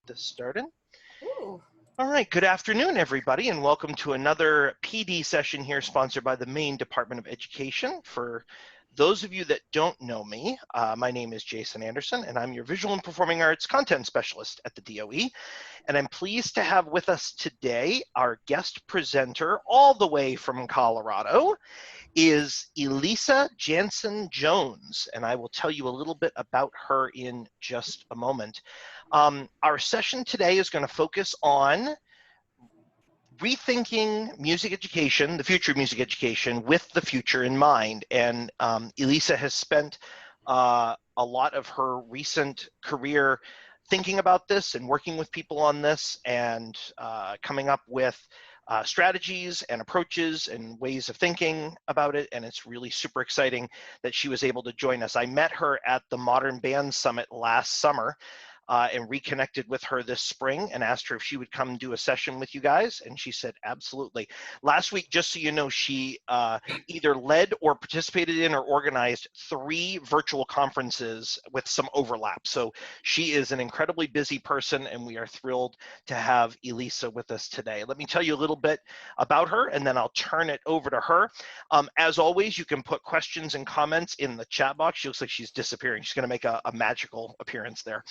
This started. Ooh. All right, good afternoon, everybody, and welcome to another PD session here sponsored by the Maine Department of Education. For those of you that don't know me, my name is Jason Anderson, and I'm your Visual and Performing Arts Content Specialist at the DOE. And I'm pleased to have with us today our guest presenter, all the way from Colorado, is Elisa Jansen-Jones, and I will tell you a little bit about her in just a moment. Our session today is going to focus on rethinking music education, the future of music education, with the future in mind. And Elisa has spent a lot of her recent career thinking about this and working with people on this and coming up with strategies and approaches and ways of thinking about it, and it's really super exciting that she was able to join us. I met her at the Modern Band Summit last summer and reconnected with her this spring and asked her if she would come do a session with you guys, and she said absolutely. Last week, just so you know, she either led or participated in or organized 3 virtual conferences with some overlap. So she is an incredibly busy person, and we are thrilled to have Elisa with us today. Let me tell you a little bit about her, and then I'll turn it over to her. As always, you can put questions and comments in the chat box. She looks like she's disappearing. She's going to make a magical appearance there.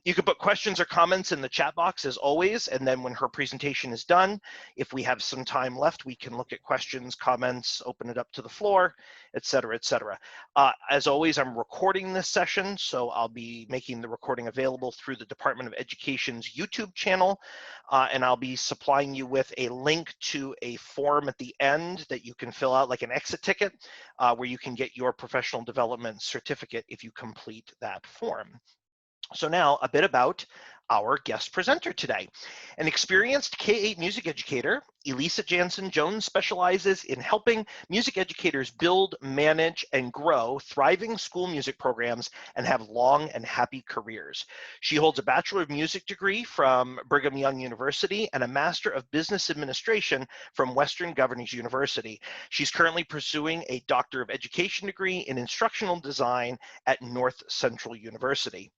You can put questions or comments in the chat box as always, and then when her presentation is done, if we have some time left, we can look at questions, comments, open it up to the floor, etc., etc. As always, I'm recording this session, so I'll be making the recording available through the Department of Education's YouTube channel, and I'll be supplying you with a link to a form at the end that you can fill out, like an exit ticket, where you can get your professional development certificate if you complete that form. So now a bit about our guest presenter today. An experienced K-8 music educator, Elisa Jansen-Jones specializes in helping music educators build, manage, and grow thriving school music programs and have long and happy careers. She holds a Bachelor of Music degree from Brigham Young University and a Master of Business Administration from Western Governors University. She's currently pursuing a Doctor of Education degree in Instructional Design at North Central University.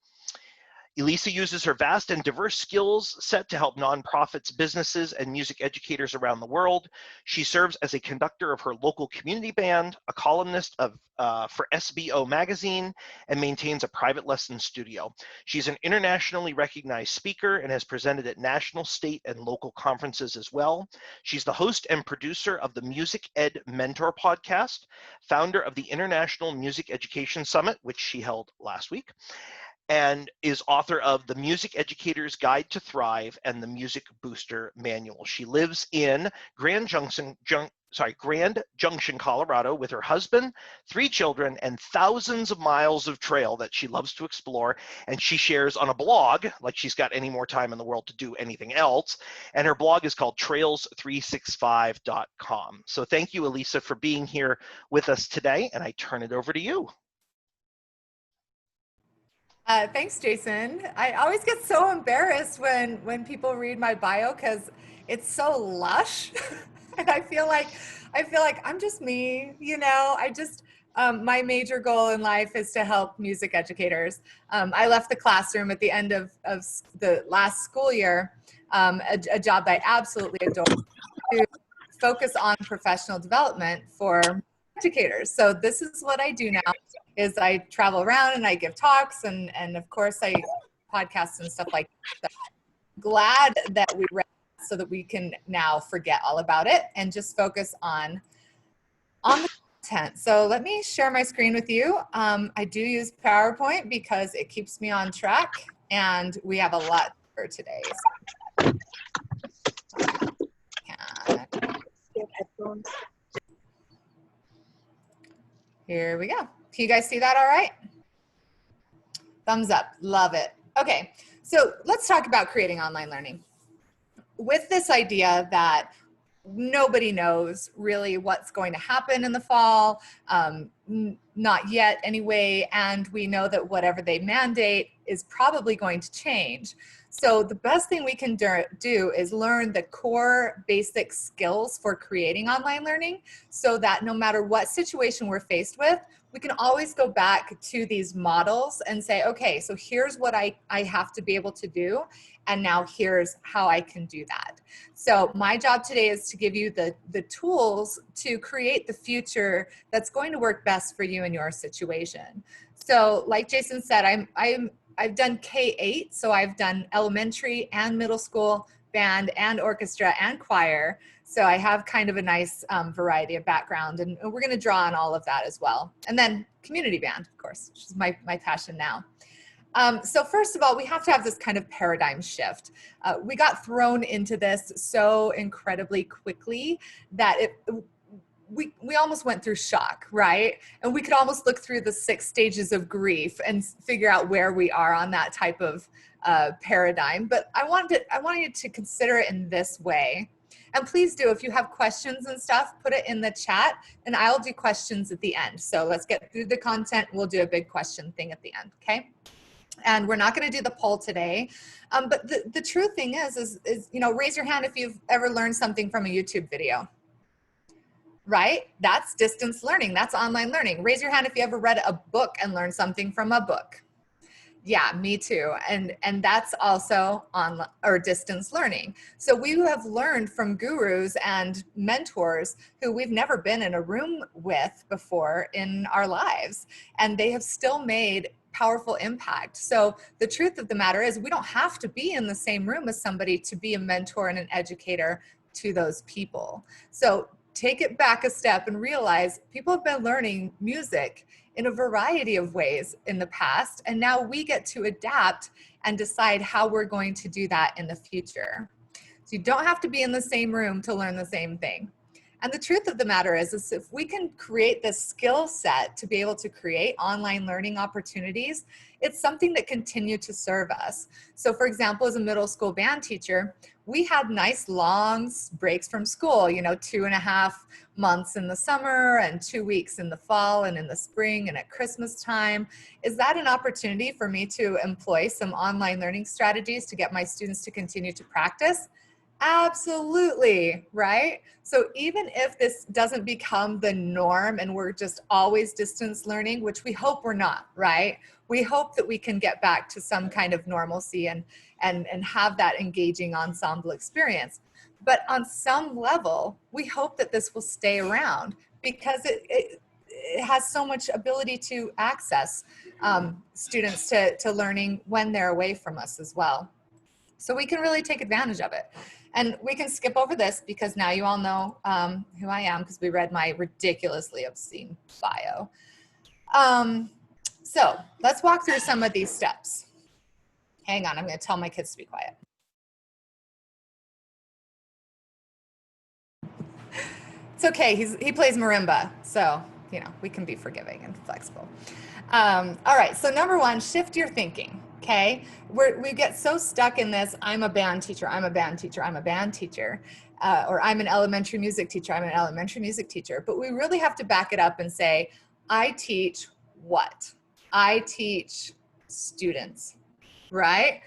Elisa uses her vast and diverse skills set to help nonprofits, businesses, and music educators around the world. She serves as a conductor of her local community band, a columnist for SBO magazine, and maintains a private lesson studio. She's an internationally recognized speaker and has presented at national, state, and local conferences as well. She's the host and producer of the Music Ed Mentor podcast, founder of the International Music Education Summit, which she held last week, and is author of The Music Educator's Guide to Thrive and the Music Booster Manual. She lives in Grand Junction, Colorado with her husband, 3 children, and thousands of miles of trail that she loves to explore. And she shares on a blog, like she's got any more time in the world to do anything else. And her blog is called trails365.com. So thank you, Elisa, for being here with us today. And I turn it over to you. Thanks, Jason. I always get so embarrassed when people read my bio because it's so lush, and I feel like I'm just me. You know, my major goal in life is to help music educators. I left the classroom at the end of the last school year, a job that I absolutely adore, to focus on professional development for educators. So this is what I do now. Is I travel around and I give talks and of course I podcasts and stuff like that. Glad that we read so that we can now forget all about it and just focus on the content. So let me share my screen with you. I do use PowerPoint because it keeps me on track and we have a lot for today. Here we go. Can you guys see that all right? Thumbs up, love it. Okay, so let's talk about creating online learning. With this idea that nobody knows really what's going to happen in the fall, not yet anyway, and we know that whatever they mandate is probably going to change. So the best thing we can do is learn the core basic skills for creating online learning so that no matter what situation we're faced with, we can always go back to these models and say, okay, so here's what I have to be able to do. And now here's how I can do that. So my job today is to give you the tools to create the future that's going to work best for you in your situation. So like Jason said, I've done K-8, so I've done elementary and middle school, band and orchestra and choir. So I have kind of a nice variety of background, and we're going to draw on all of that as well. And then community band, of course, which is my passion now. So first of all, we have to have this kind of paradigm shift. We got thrown into this so incredibly quickly that we almost went through shock, right? And we could almost look through the 6 stages of grief and figure out where we are on that type of paradigm. But I want you to consider it in this way. And please do, if you have questions and stuff, put it in the chat and I'll do questions at the end. So let's get through the content. We'll do a big question thing at the end, okay? And we're not going to do the poll today. But the true thing is, you know, raise your hand if you've ever learned something from a YouTube video. Right? That's distance learning. That's online learning. Raise your hand if you ever read a book and learned something from a book. Yeah, me too. And that's also online or distance learning. So we have learned from gurus and mentors who we've never been in a room with before in our lives, and they have still made powerful impact. So the truth of the matter is we don't have to be in the same room as somebody to be a mentor and an educator to those people. So take it back a step and realize people have been learning music in a variety of ways in the past, and now we get to adapt and decide how we're going to do that in the future. So you don't have to be in the same room to learn the same thing. And the truth of the matter is if we can create this skill set to be able to create online learning opportunities, it's something that continue to serve us. So for example, as a middle school band teacher, we had nice long breaks from school, you know, 2.5 months in the summer and 2 weeks in the fall and in the spring and at Christmas time. Is that an opportunity for me to employ some online learning strategies to get my students to continue to practice? Absolutely, right? So even if this doesn't become the norm and we're just always distance learning, which we hope we're not, right? We hope that we can get back to some kind of normalcy and have that engaging ensemble experience. But on some level, we hope that this will stay around because it has so much ability to access students to learning when they're away from us as well. So we can really take advantage of it. And we can skip over this because now you all know who I am because we read my ridiculously obscene bio. So let's walk through some of these steps. Hang on, I'm going to tell my kids to be quiet. It's okay, he plays marimba, so you know we can be forgiving and flexible. All right, so number 1, shift your thinking. Okay, we get so stuck in this, I'm a band teacher, I'm a band teacher, I'm a band teacher, or I'm an elementary music teacher, I'm an elementary music teacher. But we really have to back it up and say, I teach what? I teach students, right?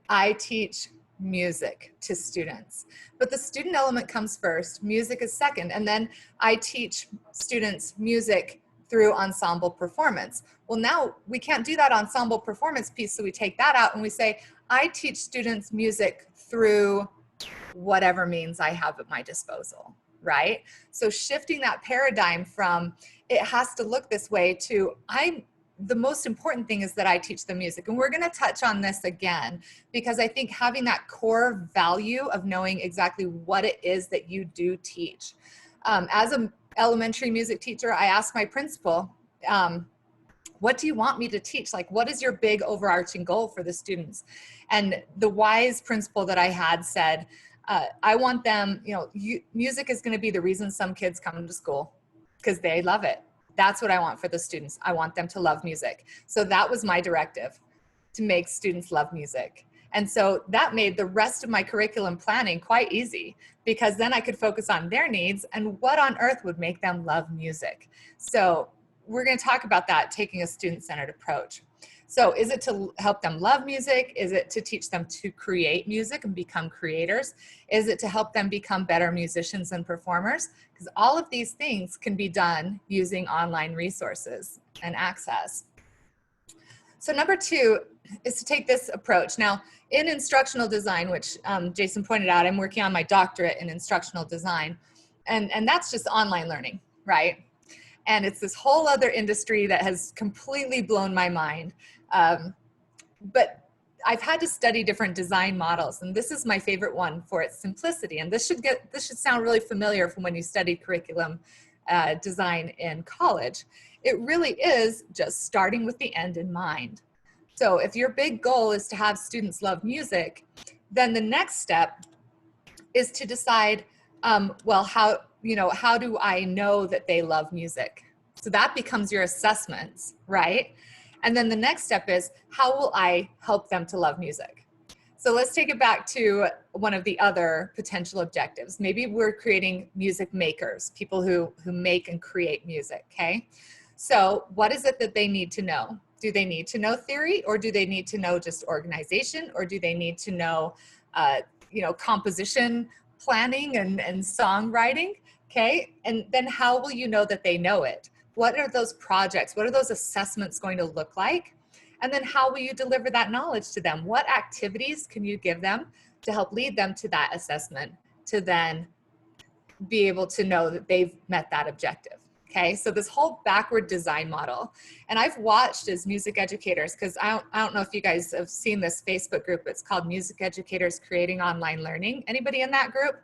I teach music to students. But the student element comes first, music is second, and then I teach students music through ensemble performance. Well, now we can't do that ensemble performance piece, so we take that out and we say, I teach students music through whatever means I have at my disposal, right? So shifting that paradigm from it has to look this way to the most important thing is that I teach the music. And we're going to touch on this again, because I think having that core value of knowing exactly what it is that you do teach. As an elementary music teacher, I asked my principal, what do you want me to teach? Like, what is your big overarching goal for the students? And the wise principal that I had said, I want them, you know, music is going to be the reason some kids come to school because they love it. That's what I want for the students. I want them to love music. So that was my directive, to make students love music. And so that made the rest of my curriculum planning quite easy, because then I could focus on their needs and what on earth would make them love music. So we're going to talk about that, taking a student-centered approach. So is it to help them love music? Is it to teach them to create music and become creators? Is it to help them become better musicians and performers? Because all of these things can be done using online resources. and access. So number 2 is to take this approach. Now, in instructional design, which Jason pointed out, I'm working on my doctorate in instructional design, and that's just online learning, right? And it's this whole other industry that has completely blown my mind. But I've had to study different design models, and this is my favorite one for its simplicity. And this should sound really familiar from when you studied curriculum design in college. It really is just starting with the end in mind. So if your big goal is to have students love music, then the next step is to decide, well, how do I know that they love music? So that becomes your assessments, right? And then the next step is, how will I help them to love music? So let's take it back to one of the other potential objectives. Maybe we're creating music makers, people who make and create music, okay? So what is it that they need to know? Do they need to know theory, or do they need to know just organization, or do they need to know, composition, planning, and songwriting, okay? And then how will you know that they know it? What are those projects? What are those assessments going to look like? And then how will you deliver that knowledge to them? What activities can you give them to help lead them to that assessment, to then be able to know that they've met that objective? Okay, so this whole backward design model. And I've watched as music educators, because I don't know if you guys have seen this Facebook group. It's called Music Educators Creating Online Learning. Anybody in that group?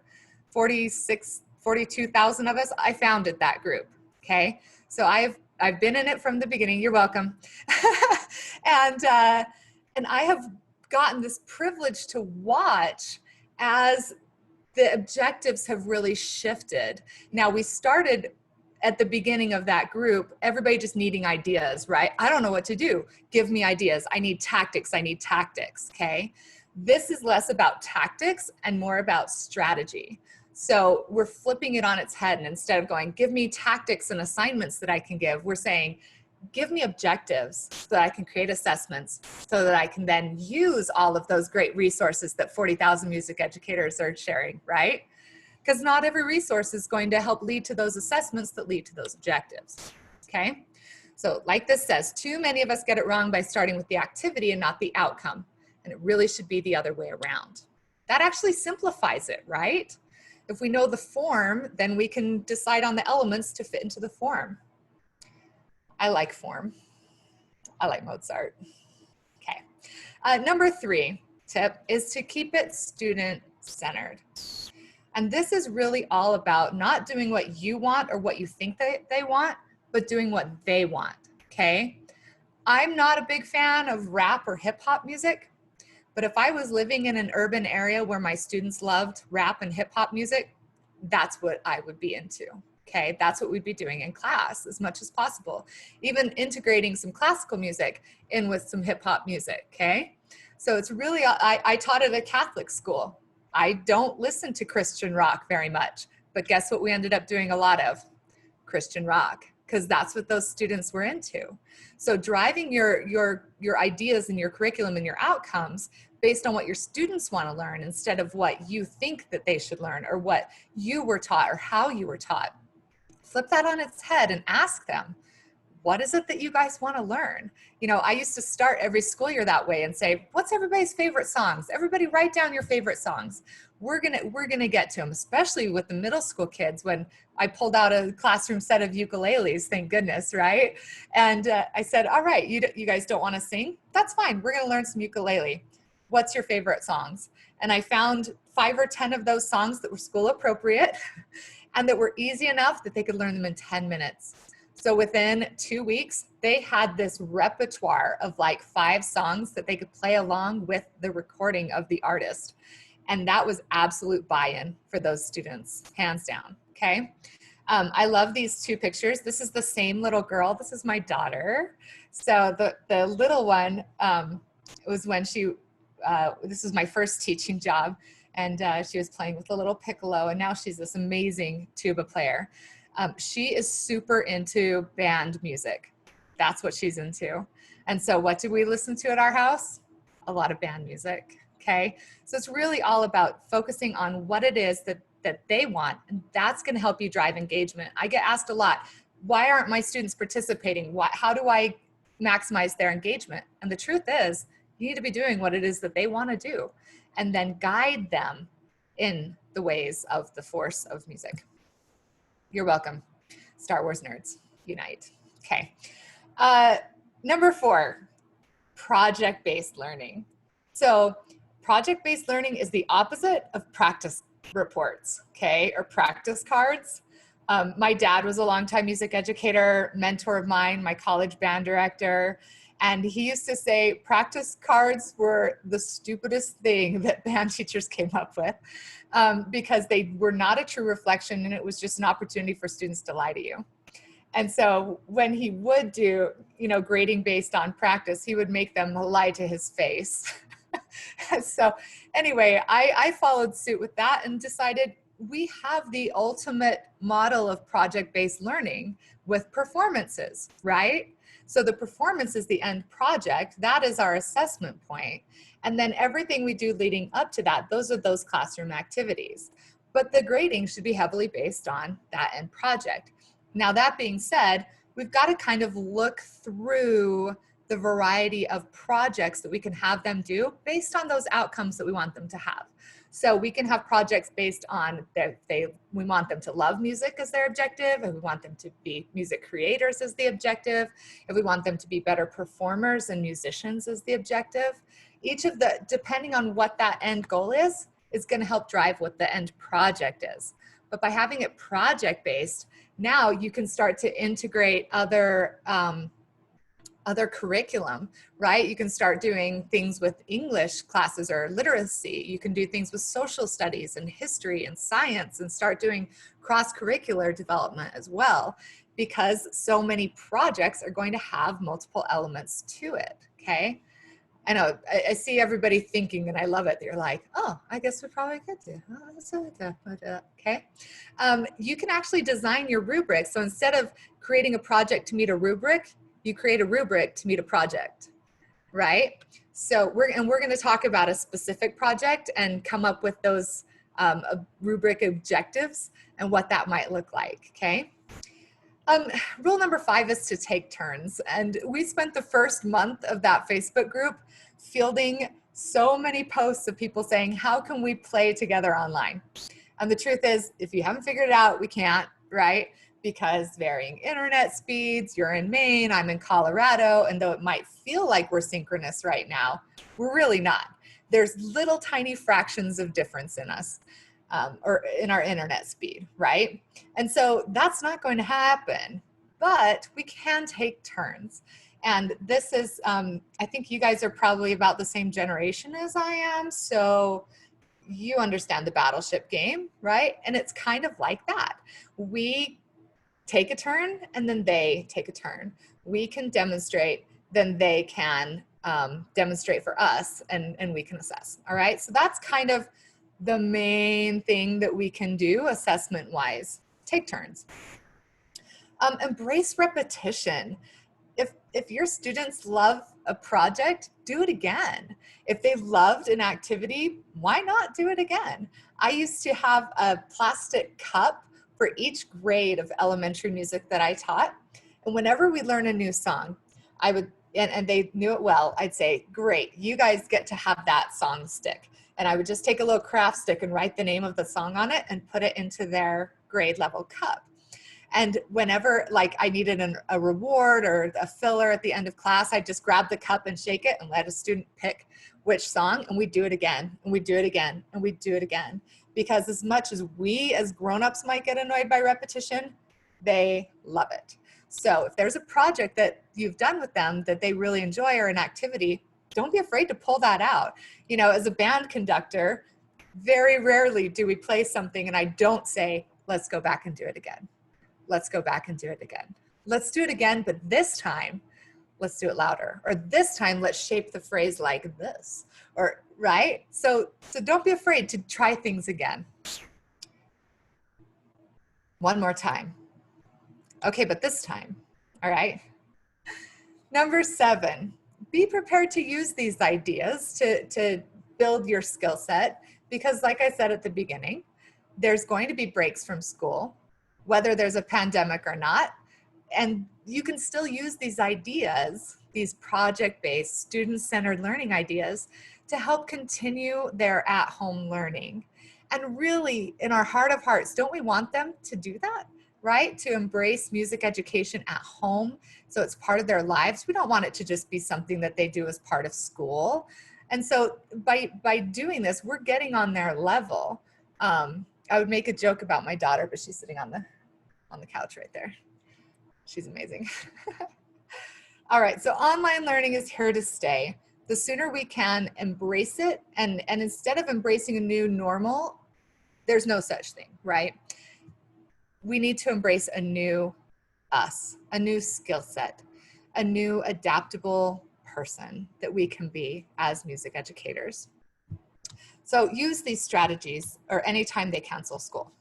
42,000 of us. I founded that group. Okay, so I've been in it from the beginning. You're welcome. And I have gotten this privilege to watch as the objectives have really shifted. Now, we started at the beginning of that group, everybody just needing ideas, right? I don't know what to do. Give me ideas. I need tactics. I need tactics, okay? This is less about tactics and more about strategy. So we're flipping it on its head, and instead of going, give me tactics and assignments that I can give, we're saying, give me objectives so that I can create assessments, so that I can then use all of those great resources that 40,000 music educators are sharing, right? Because not every resource is going to help lead to those assessments that lead to those objectives, okay? So like this says, too many of us get it wrong by starting with the activity and not the outcome. And it really should be the other way around. That actually simplifies it, right? If we know the form, then we can decide on the elements to fit into the form. I like form. I like Mozart. Okay. Number 3 tip is to keep it student-centered. And this is really all about not doing what you want or what you think they want, but doing what they want, okay? I'm not a big fan of rap or hip hop music, but if I was living in an urban area where my students loved rap and hip hop music, that's what I would be into, okay? That's what we'd be doing in class as much as possible. Even integrating some classical music in with some hip hop music, okay? So it's really, I taught at a Catholic school. I don't listen to Christian rock very much, but guess what we ended up doing a lot of? Christian rock, because that's what those students were into. So driving your ideas and your curriculum and your outcomes based on what your students want to learn instead of what you think that they should learn or what you were taught or how you were taught. Flip that on its head and ask them, what is it that you guys want to learn? You know, I used to start every school year that way and say, what's everybody's favorite songs? Everybody write down your favorite songs. We're gonna get to them, especially with the middle school kids when I pulled out a classroom set of ukuleles, thank goodness, right? And I said, all right, you guys don't want to sing? That's fine, we're gonna learn some ukulele. What's your favorite songs? And I found 5 or 10 of those songs that were school appropriate and that were easy enough that they could learn them in 10 minutes. So within 2 weeks, they had this repertoire of like 5 songs that they could play along with the recording of the artist. And that was absolute buy-in for those students, hands down, okay? I love these 2 pictures. This is the same little girl. This is my daughter. So the little one was when this was my first teaching job, and she was playing with a little piccolo, and now she's this amazing tuba player. She is super into band music. That's what she's into. And so what do we listen to at our house? A lot of band music, okay? So it's really all about focusing on what it is that they want, and that's gonna help you drive engagement. I get asked a lot, why aren't my students participating? How do I maximize their engagement? And the truth is, you need to be doing what it is that they want to do, and then guide them in the ways of the force of music. You're welcome. Star Wars nerds, unite. Okay. Number 4, project-based learning. So project-based learning is the opposite of practice reports, okay, or practice cards. My dad was a longtime music educator, mentor of mine, my college band director, and he used to say practice cards were the stupidest thing that band teachers came up with, because they were not a true reflection, and it was just an opportunity for students to lie to you. And so when he would do, grading based on practice, he would make them lie to his face. So anyway, I followed suit with that and decided we have the ultimate model of project-based learning with performances, right? So the performance is the end project. That is our assessment point. And then everything we do leading up to that, those are those classroom activities. But the grading should be heavily based on that end project. Now, that being said, we've got to kind of look through the variety of projects that we can have them do based on those outcomes that we want them to have. So we can have projects based on we want them to love music as their objective, and we want them to be music creators as the objective, if we want them to be better performers and musicians as the objective. Each of the, depending on what that end goal is going to help drive what the end project is. But by having it project-based, now you can start to integrate other curriculum, right? You can start doing things with English classes or literacy. You can do things with social studies and history and science, and start doing cross-curricular development as well, because so many projects are going to have multiple elements to it, okay? I know, I see everybody thinking, and I love it. They're like, oh, I guess we probably could do. Okay. You can actually design your rubric. So instead of creating a project to meet a rubric, you create a rubric to meet a project, right? So we're going to talk about a specific project and come up with those rubric objectives and what that might look like, okay? Rule number 5 is to take turns. And we spent the first month of that Facebook group fielding so many posts of people saying, how can we play together online? And the truth is, if you haven't figured it out, we can't, right? Because varying internet speeds, you're in Maine, I'm in Colorado, and though it might feel like we're synchronous right now, we're really not. There's little tiny fractions of difference in us. Or in our internet speed, right? And so that's not going to happen, but we can take turns. And this is, I think you guys are probably about the same generation as I am, so you understand the battleship game, right? And it's kind of like that. We take a turn and then they take a turn. We can demonstrate, then they can demonstrate for us, and we can assess, all right? So that's kind of the main thing that we can do assessment-wise. Take turns. Embrace repetition. If your students love a project, do it again. If they loved an activity, why not do it again? I used to have a plastic cup for each grade of elementary music that I taught. And whenever we learn a new song, I would, and they knew it well, I'd say, great, you guys get to have that song stick. And I would just take a little craft stick and write the name of the song on it and put it into their grade level cup. And whenever like I needed a reward or a filler at the end of class, I'd just grab the cup and shake it and let a student pick which song, and we'd do it again, and we'd do it again, and we'd do it again. Because as much as we as grown-ups might get annoyed by repetition, they love it. So if there's a project that you've done with them that they really enjoy, or an activity, don't be afraid to pull that out. You know, as a band conductor, very rarely do we play something and I don't say, let's go back and do it again. Let's go back and do it again. Let's do it again, but this time, let's do it louder. Or this time, let's shape the phrase like this. Or, right? So don't be afraid to try things again. One more time. Okay, but this time, all right? Number 7, be prepared to use these ideas to build your skill set, because like I said at the beginning, there's going to be breaks from school, whether there's a pandemic or not. And you can still use these ideas, these project-based, student-centered learning ideas, to help continue their at-home learning. And really, in our heart of hearts, don't we want them to do that, right? To embrace music education at home, so it's part of their lives. We don't want it to just be something that they do as part of school. And so by doing this, we're getting on their level. I would make a joke about my daughter, but she's sitting on the couch right there. She's amazing. All right, so online learning is here to stay. The sooner we can embrace it, and instead of embracing a new normal, there's no such thing, right? We need to embrace a new us, a new skill set, a new adaptable person that we can be as music educators. So use these strategies or anytime they cancel school.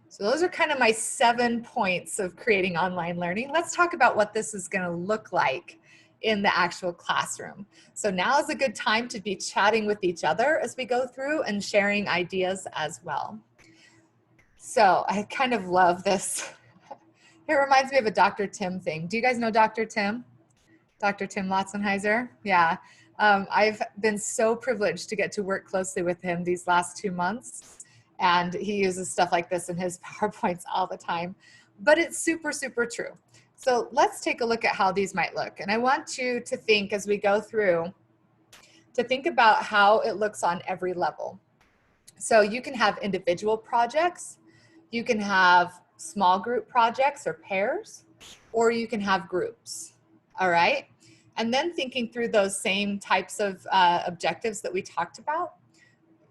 So those are kind of my 7 points of creating online learning. Let's talk about what this is going to look like in the actual classroom. So now is a good time to be chatting with each other as we go through and sharing ideas as well. So I kind of love this. It reminds me of a Dr. Tim thing. Do you guys know Dr. Tim? Dr. Tim Lotzenheiser? Yeah. I've been so privileged to get to work closely with him these last 2 months. And he uses stuff like this in his PowerPoints all the time. But it's super, super true. So let's take a look at how these might look. And I want you to think as we go through, to think about how it looks on every level. So you can have individual projects, you can have small group projects or pairs, or you can have groups, all right? And then thinking through those same types of objectives that we talked about,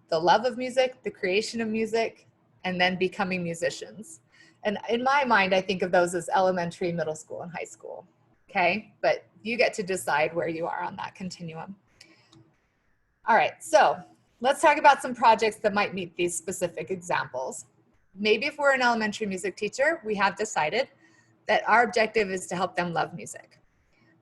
the love of music, the creation of music, and then becoming musicians. And in my mind, I think of those as elementary, middle school, and high school, okay? But you get to decide where you are on that continuum. All right, so let's talk about some projects that might meet these specific examples. Maybe if we're an elementary music teacher, we have decided that our objective is to help them love music.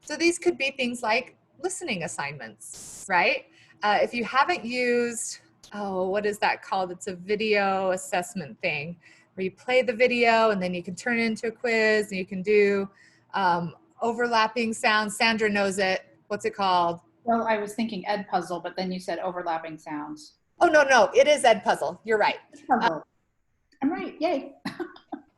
So these could be things like listening assignments, right? If you haven't used, oh, what is that called? It's a video assessment thing where you play the video and then you can turn it into a quiz and you can do overlapping sounds. Sandra knows it. What's it called? Well, I was thinking Ed Puzzle, but then you said overlapping sounds. Oh, no, it is Ed Puzzle. You're right. Puzzle. I'm right, yay.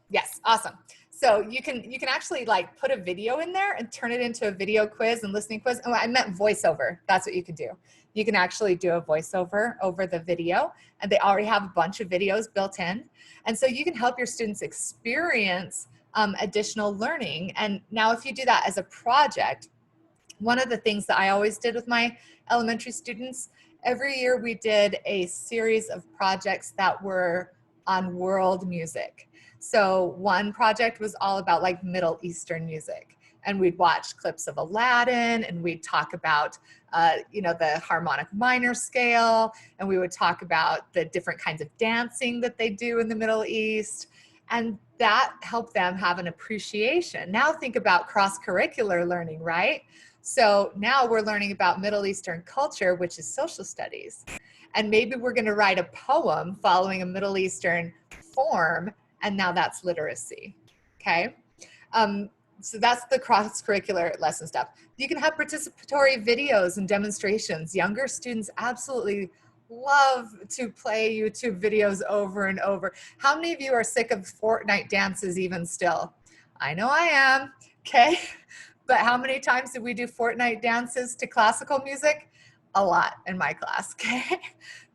Yes, awesome. So you can actually like put a video in there and turn it into a video quiz and listening quiz. Oh, I meant voiceover. That's what you can do. You can actually do a voiceover over the video, and they already have a bunch of videos built in. And so you can help your students experience additional learning. And now if you do that as a project, one of the things that I always did with my elementary students, every year we did a series of projects that were on world music. So one project was all about like Middle Eastern music, and we'd watch clips of Aladdin, and we'd talk about, the harmonic minor scale, and we would talk about the different kinds of dancing that they do in the Middle East, and that helped them have an appreciation. Now think about cross-curricular learning, right? So now we're learning about Middle Eastern culture, which is social studies, and maybe we're going to write a poem following a Middle Eastern form. And now that's literacy, okay? So that's the cross-curricular lesson stuff. You can have participatory videos and demonstrations. Younger students absolutely love to play YouTube videos over and over. How many of you are sick of Fortnite dances even still? I know I am, okay? But how many times did we do Fortnite dances to classical music? A lot in my class, okay?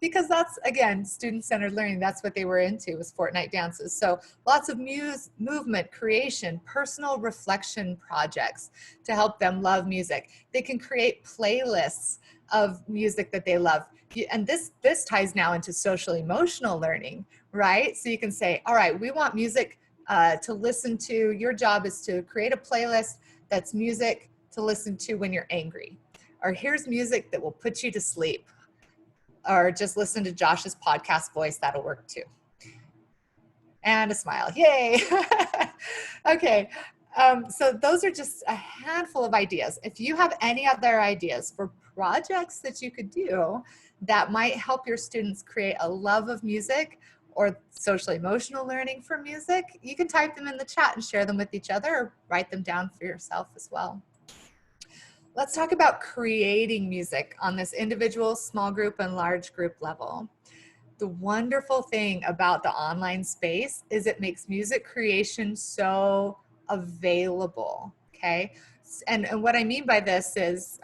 Because that's, again, student-centered learning. That's what they were into, was Fortnite dances. So lots of movement, creation, personal reflection projects to help them love music. They can create playlists of music that they love. And this ties now into social emotional learning, right? So you can say, all right, we want music to listen to. Your job is to create a playlist that's music to listen to when you're angry. Or here's music that will put you to sleep. Or just listen to Josh's podcast voice, that'll work too. And a smile, yay. Okay, so those are just a handful of ideas. If you have any other ideas for projects that you could do that might help your students create a love of music or social emotional learning for music, you can type them in the chat and share them with each other or write them down for yourself as well. Let's talk about creating music on this individual, small group, and large group level. The wonderful thing about the online space is it makes music creation so available, okay? And what I mean by this is,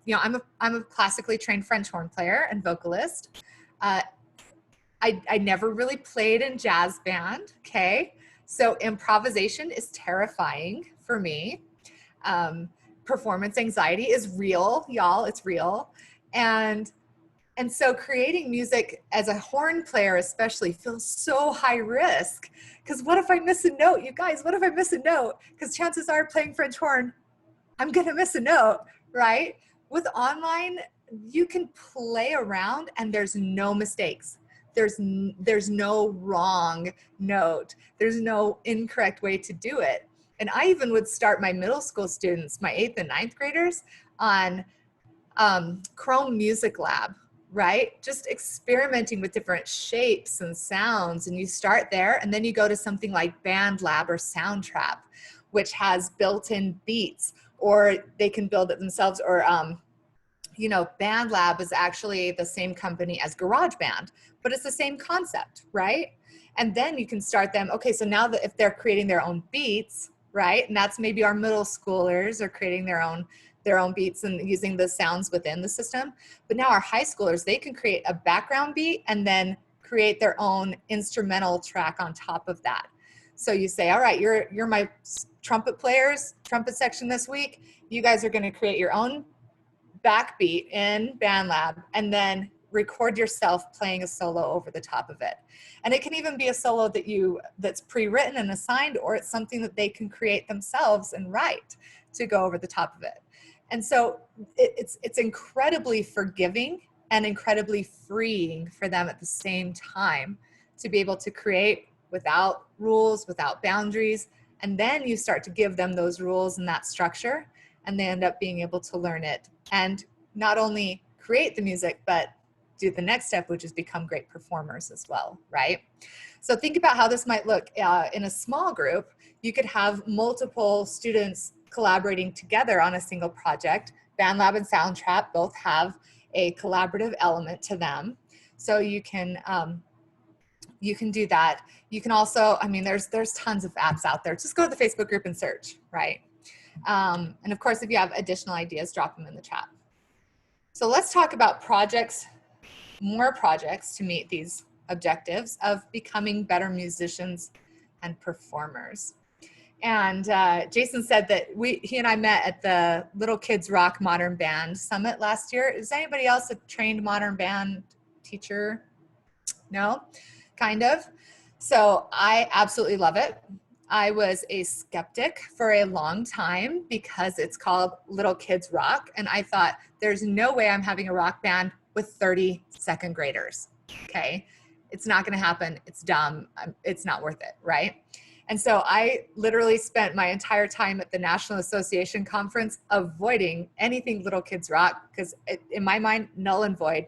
you know, I'm a classically trained French horn player and vocalist. I never really played in jazz band, okay? So improvisation is terrifying for me. Performance anxiety is real, y'all, it's real. And so creating music as a horn player especially feels so high risk, because what if I miss a note, you guys? What if I miss a note? Because chances are playing French horn, I'm gonna miss a note, right? With online, you can play around and there's no mistakes. There's no wrong note. There's no incorrect way to do it. And I even would start my middle school students, my 8th and 9th graders, on Chrome Music Lab, right? Just experimenting with different shapes and sounds. And you start there, and then you go to something like Band Lab or Soundtrap, which has built-in beats, or they can build it themselves, or you know, Band Lab is actually the same company as GarageBand, but it's the same concept, right? And then you can start them, okay, so now that if they're creating their own beats, right? And that's maybe our middle schoolers are creating their own beats and using the sounds within the system. But now our high schoolers, they can create a background beat and then create their own instrumental track on top of that. So you say, all right, you're my trumpet players, trumpet section this week. You guys are going to create your own backbeat in BandLab and then record yourself playing a solo over the top of it. And it can even be a solo that's pre-written and assigned, or it's something that they can create themselves and write to go over the top of it. And so it's incredibly forgiving and incredibly freeing for them at the same time to be able to create without rules, without boundaries. And then you start to give them those rules and that structure, and they end up being able to learn it and not only create the music, but do the next step, which is become great performers as well, right? So think about how this might look in a small group. You could have multiple students collaborating together on a single project. BandLab and Soundtrap both have a collaborative element to them. So you can do that. You can also, I mean, there's tons of apps out there. Just go to the Facebook group and search, right? And of course, if you have additional ideas, drop them in the chat. So let's talk about projects, more projects to meet these objectives of becoming better musicians and performers. And Jason said that he and I met at the Little Kids Rock Modern Band Summit last year. Is anybody else a trained modern band teacher? No? Kind of. So I absolutely love it. I was a skeptic for a long time because it's called Little Kids Rock. And I thought, there's no way I'm having a rock band with 30 second graders, okay? It's not gonna happen, it's dumb, it's not worth it, right? And so I literally spent my entire time at the National Association Conference avoiding anything Little Kids Rock, because in my mind, null and void,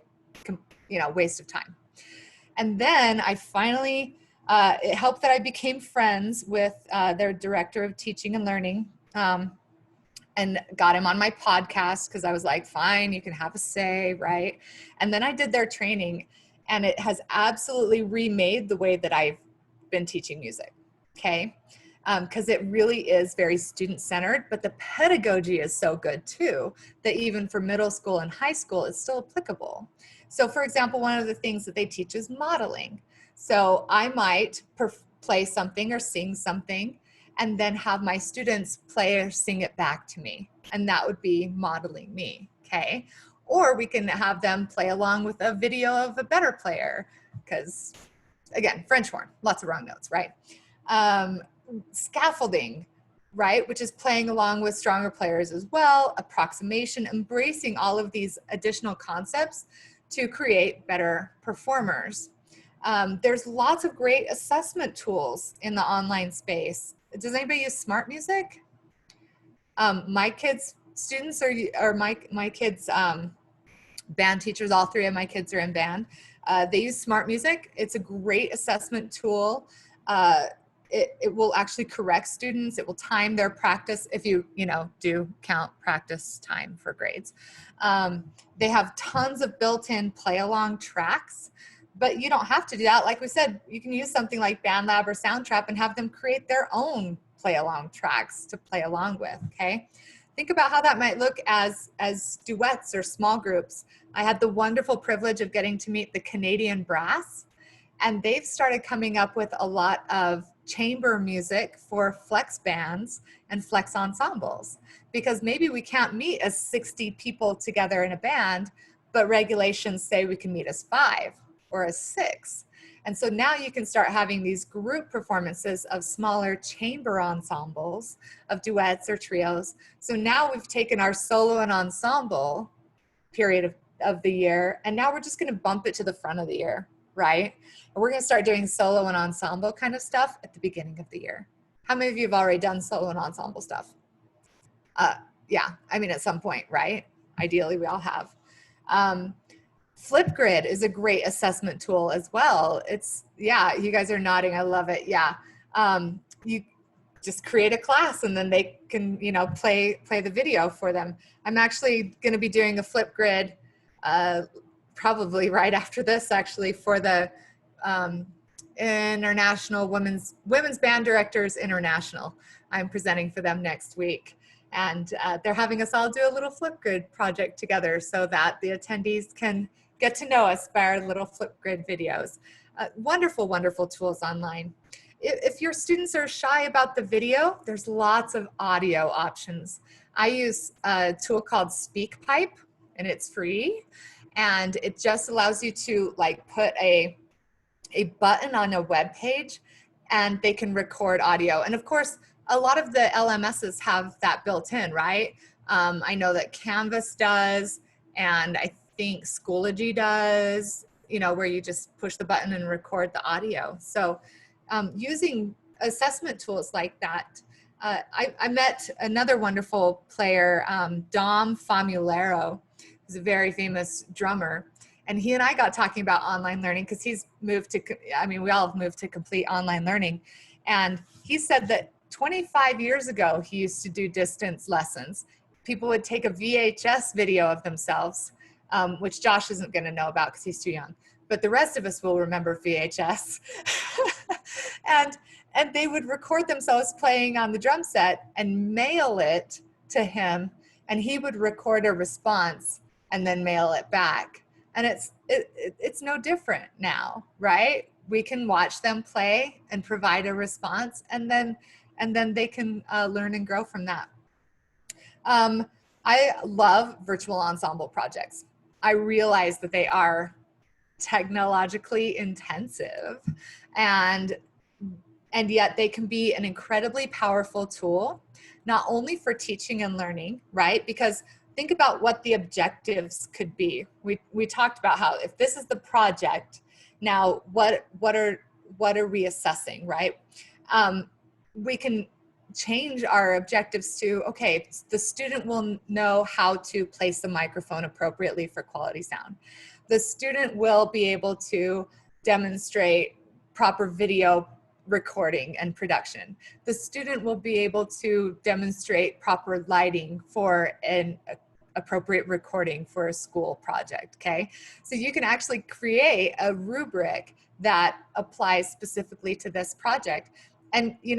you know, waste of time. And then I finally, it helped that I became friends with their director of teaching and learning, and got him on my podcast because I was like, fine, you can have a say, right? And then I did their training, and it has absolutely remade the way that I've been teaching music, okay? Because it really is very student-centered, but the pedagogy is so good too, that even for middle school and high school, it's still applicable. So for example, one of the things that they teach is modeling. So I might play something or sing something, and then have my students play or sing it back to me. And that would be modeling me, okay? Or we can have them play along with a video of a better player, because again, French horn, lots of wrong notes, right? Scaffolding, right? Which is playing along with stronger players as well, approximation, embracing all of these additional concepts to create better performers. There's lots of great assessment tools in the online space. Does anybody use Smart Music? My kids' students my kids' band teachers. All three of my kids are in band. They use Smart Music. It's a great assessment tool. It will actually correct students. It will time their practice if you do count practice time for grades. They have tons of built-in play-along tracks, but you don't have to do that. Like we said, you can use something like BandLab or Soundtrap and have them create their own play-along tracks to play along with, okay? Think about how that might look as duets or small groups. I had the wonderful privilege of getting to meet the Canadian Brass, and they've started coming up with a lot of chamber music for flex bands and flex ensembles, because maybe we can't meet as 60 people together in a band, but regulations say we can meet as 5 or as 6. And so now you can start having these group performances of smaller chamber ensembles, of duets or trios. So now we've taken our solo and ensemble period of the year, and now we're just going to bump it to the front of the year, right? And we're going to start doing solo and ensemble kind of stuff at the beginning of the year. How many of you have already done solo and ensemble stuff? Yeah, I mean, at some point, right? Ideally, we all have. Flipgrid is a great assessment tool as well. It's, yeah, you guys are nodding. I love it. Yeah. You just create a class and then they can, play the video for them. I'm actually going to be doing a Flipgrid probably right after this, actually, for the International Women's Band Directors International. I'm presenting for them next week. And they're having us all do a little Flipgrid project together so that the attendees can get to know us by our little Flipgrid videos. Wonderful, wonderful tools online. If your students are shy about the video, there's lots of audio options. I use a tool called SpeakPipe, and it's free. And it just allows you to put a button on a web page and they can record audio. And of course, a lot of the LMSs have that built in, right? I know that Canvas does, and I think Schoology does, where you just push the button and record the audio. So using assessment tools like that, I met another wonderful player, Dom Famulero, who's a very famous drummer. And he and I got talking about online learning because he's moved to, we all have moved to complete online learning. And he said that 25 years ago, he used to do distance lessons. People would take a VHS video of themselves, which Josh isn't going to know about because he's too young. But the rest of us will remember VHS. and they would record themselves playing on the drum set and mail it to him. And he would record a response and then mail it back. And it's no different now, right? We can watch them play and provide a response, and then they can learn and grow from that. I love virtual ensemble projects. I realize that they are technologically intensive, and yet they can be an incredibly powerful tool, not only for teaching and learning, right? Because think about what the objectives could be. We talked about how if this is the project, now what are we assessing, right? We can change our objectives to, okay, the student will know how to place the microphone appropriately for quality sound. The student will be able to demonstrate proper video recording and production. The student will be able to demonstrate proper lighting for an appropriate recording for a school project, okay? So you can actually create a rubric that applies specifically to this project. And you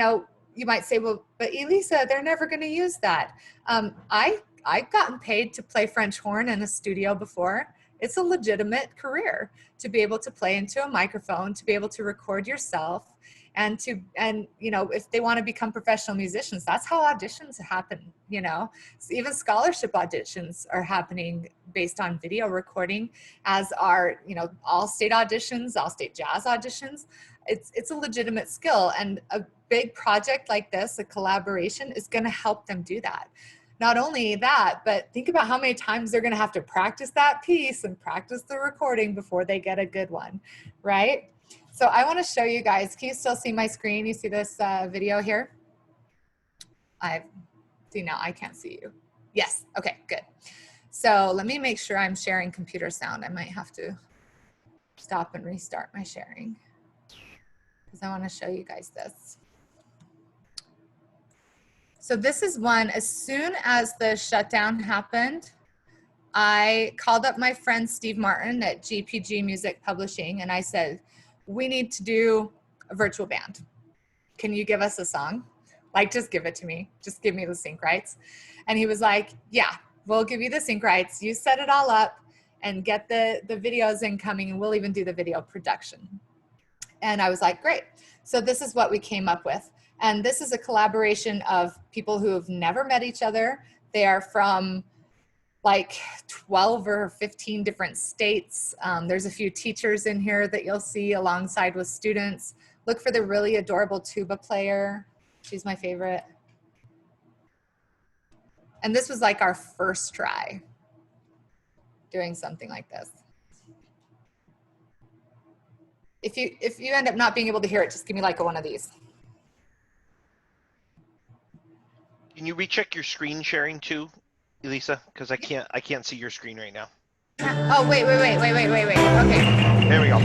might say, well, but Elisa, they're never going to use that. I've gotten paid to play French horn in a studio before. It's a legitimate career to be able to play into a microphone, to be able to record yourself, and if they want to become professional musicians, that's how auditions happen. So even scholarship auditions are happening based on video recording, as are all state auditions, all state jazz auditions. It's a legitimate skill, and a big project like this, a collaboration, is going to help them do that. Not only that, but think about how many times they're going to have to practice that piece and practice the recording before they get a good one, right? So I want to show you guys. Can you still see my screen? You see this video here? See now, I can't see you. Yes, okay, good. So let me make sure I'm sharing computer sound. I might have to stop and restart my sharing because I want to show you guys this. So this is one, as soon as the shutdown happened, I called up my friend Steve Martin at GPG Music Publishing and I said, we need to do a virtual band. Can you give us a song? Like, just give it to me. Just give me the sync rights. And he was like, yeah, we'll give you the sync rights. You set it all up and get the videos incoming and we'll even do the video production. And I was like, great. So this is what we came up with. And this is a collaboration of people who have never met each other. They are from like 12 or 15 different states. There's a few teachers in here that you'll see alongside with students. Look for the really adorable tuba player. She's my favorite. And this was like our first try doing something like this. If you end up not being able to hear it, just give me like one of these. Can you recheck your screen sharing too, Elisa? Because I can't see your screen right now. Oh, wait. Okay. There we go.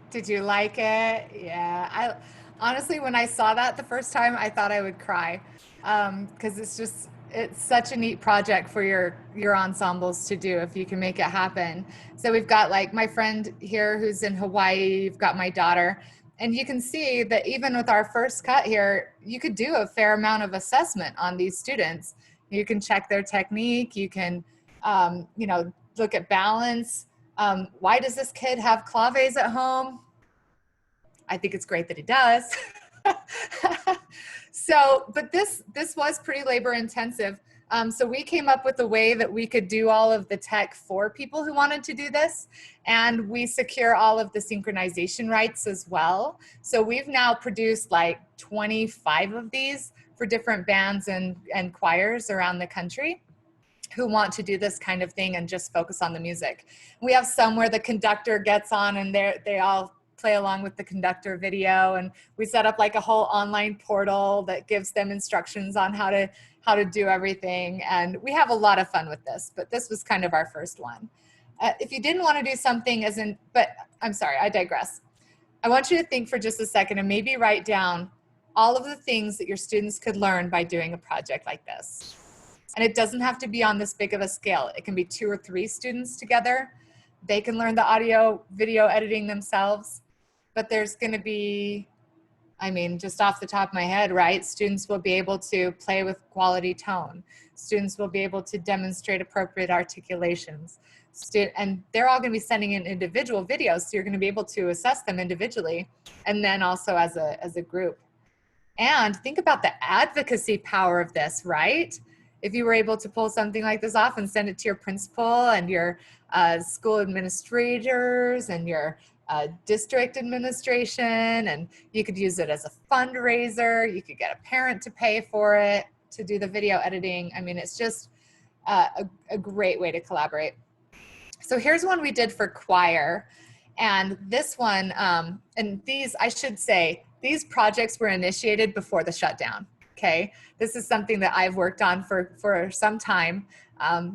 Did you like it? Yeah. Honestly, when I saw that the first time, I thought I would cry because it's such a neat project for your ensembles to do if you can make it happen. So we've got like my friend here who's in Hawaii, you've got my daughter, and you can see that even with our first cut here, you could do a fair amount of assessment on these students. You can check their technique, you can look at balance. Why does this kid have claves at home? I think it's great that he does. But this was pretty labor intensive. So we came up with a way that we could do all of the tech for people who wanted to do this. And we secure all of the synchronization rights as well. So we've now produced like 25 of these for different bands and choirs around the country who want to do this kind of thing and just focus on the music. We have some where the conductor gets on and they all play along with the conductor video, and we set up like a whole online portal that gives them instructions on how to do everything, and we have a lot of fun with this, but this was kind of our first one. If you didn't want to do something but I'm sorry, I digress. I want you to think for just a second and maybe write down all of the things that your students could learn by doing a project like this. And it doesn't have to be on this big of a scale. It can be 2 or 3 students together. They can learn the audio, video editing themselves. But there's going to be, just off the top of my head, right? Students will be able to play with quality tone. Students will be able to demonstrate appropriate articulations. And they're all going to be sending in individual videos, so you're going to be able to assess them individually and then also as a group. And think about the advocacy power of this, right? if you were able to pull something like this off and send it to your principal and your school administrators and your district administration, and you could use it as a fundraiser. You could get a parent to pay for it to do the video editing. I mean, it's just a great way to collaborate. So here's one we did for choir. And this one, and these, I should say, these projects were initiated before the shutdown, okay? This is something that I've worked on for some time.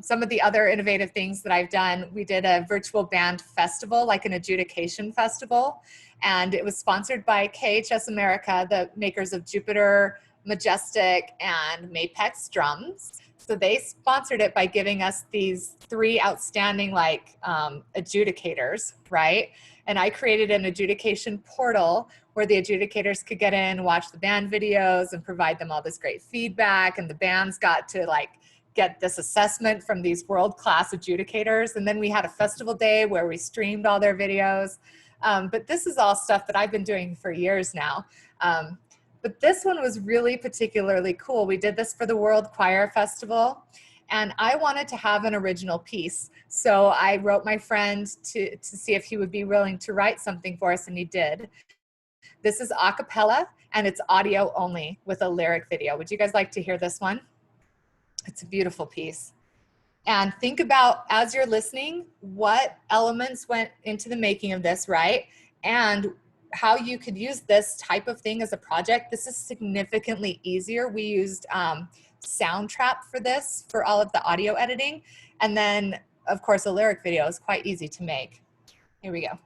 Some of the other innovative things that I've done, we did a virtual band festival, like an adjudication festival, and it was sponsored by KHS America, the makers of Jupiter, Majestic, and Mapex drums. So they sponsored it by giving us these 3 outstanding adjudicators, right? And I created an adjudication portal where the adjudicators could get in, watch the band videos, and provide them all this great feedback. And the bands got to get this assessment from these world-class adjudicators. And then we had a festival day where we streamed all their videos. But this is all stuff that I've been doing for years now. But this one was really particularly cool. We did this for the World Choir Festival, and I wanted to have an original piece. So I wrote my friend to see if he would be willing to write something for us, and he did. This is a cappella, and it's audio only with a lyric video. Would you guys like to hear this one? It's a beautiful piece. And think about, as you're listening, what elements went into the making of this, right? And how you could use this type of thing as a project. This is significantly easier. We used Soundtrap for this, for all of the audio editing. And then, of course, a lyric video is quite easy to make. Here we go.